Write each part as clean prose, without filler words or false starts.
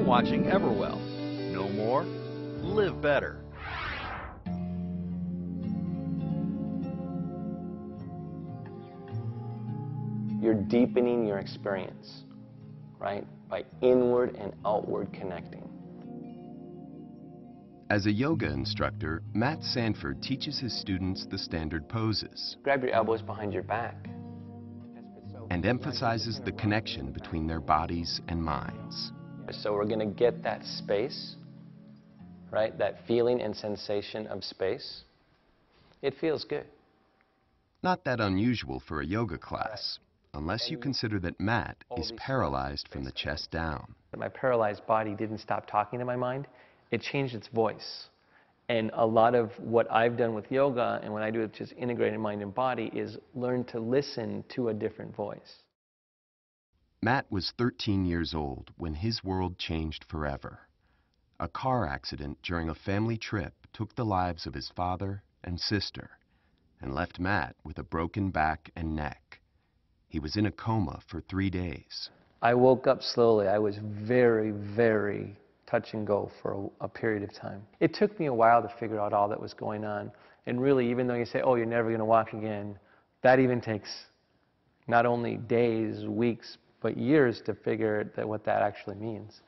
watching Everwell. Know more, live better. You're deepening your experience, right? By inward and outward connecting. As a yoga instructor, Matt Sanford teaches his students the standard poses Grab your elbows behind your back. and emphasizes the connection between their bodies and minds. So we're going to get that space, right? That feeling and sensation of space. It feels good. Not that unusual for a yoga class, unless you consider that Matt is paralyzed from the chest down. My paralyzed body didn't stop talking to my mind. It changed its voice. And a lot of what I've done with yoga and what I do with just integrated mind and body is learn to listen to a different voice. Matt was 13 years old when his world changed forever. A car accident during a family trip took the lives of his father and sister and left Matt with a broken back and neck. He was in a coma for 3 days. I woke up slowly. I was very, very touch and go for a period of time. It took me a while to figure out all that was going on. And really, even though you say, oh, you're never going to walk again, that even takes not only days, weeks, but years to figure out what that actually means.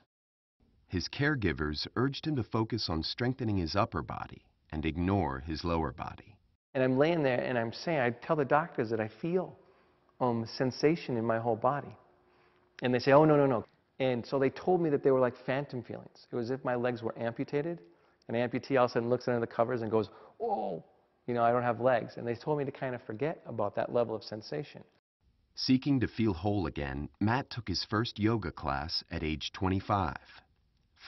His caregivers urged him to focus on strengthening his upper body and ignore his lower body. And I'm laying there and I'm saying, I tell the doctors that I feel sensation in my whole body. And they say, oh, no, no, no. And so they told me that they were like phantom feelings. It was as if my legs were amputated. An amputee all of a sudden looks under the covers and goes, oh, you know, I don't have legs. And they told me to kind of forget about that level of sensation. Seeking to feel whole again, Matt took his first yoga class at age 25.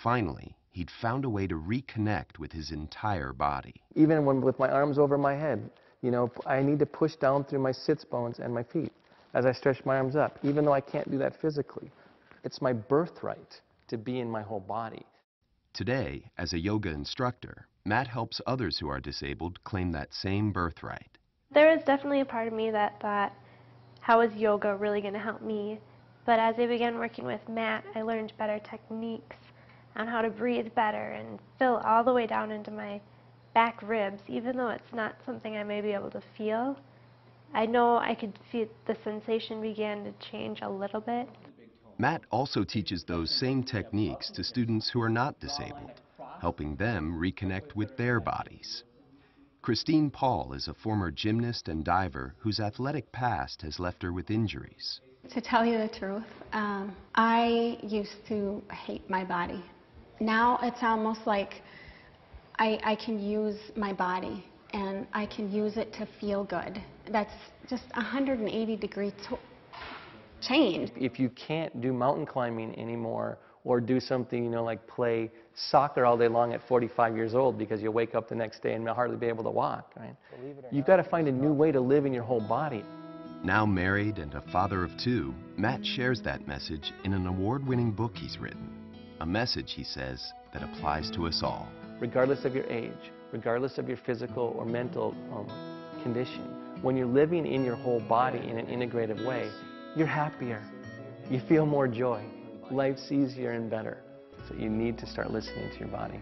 Finally, he'd found a way to reconnect with his entire body. Even when with my arms over my head, you know, I need to push down through my sits bones and my feet as I stretch my arms up, even though I can't do that physically. It's my birthright to be in my whole body. Today, as a yoga instructor, Matt helps others who are disabled claim that same birthright. There was definitely a part of me that thought, how is yoga really going to help me? But as I began working with Matt, I learned better techniques on how to breathe better and fill all the way down into my back ribs, even though it's not something I may be able to feel. I know I could feel the sensation began to change a little bit. Matt also teaches those same techniques to students who are not disabled, helping them reconnect with their bodies. Christine Paul is a former gymnast and diver whose athletic past has left her with injuries. To tell you the truth, I used to hate my body. Now it's almost like I can use my body and I can use it to feel good. That's just 180-degree change. If you can't do mountain climbing anymore or do something, you know, like play soccer all day long at 45 years old because you wake up the next day and hardly be able to walk, right? You've got to find a new way to live in your whole body. Now married and a father of 2, Matt shares that message in an award-winning book he's written. A message, he says, that applies to us all. Regardless of your age, regardless of your physical or mental condition, when you're living in your whole body in an integrative way, you're happier. You feel more joy. Life's easier and better. So you need to start listening to your body.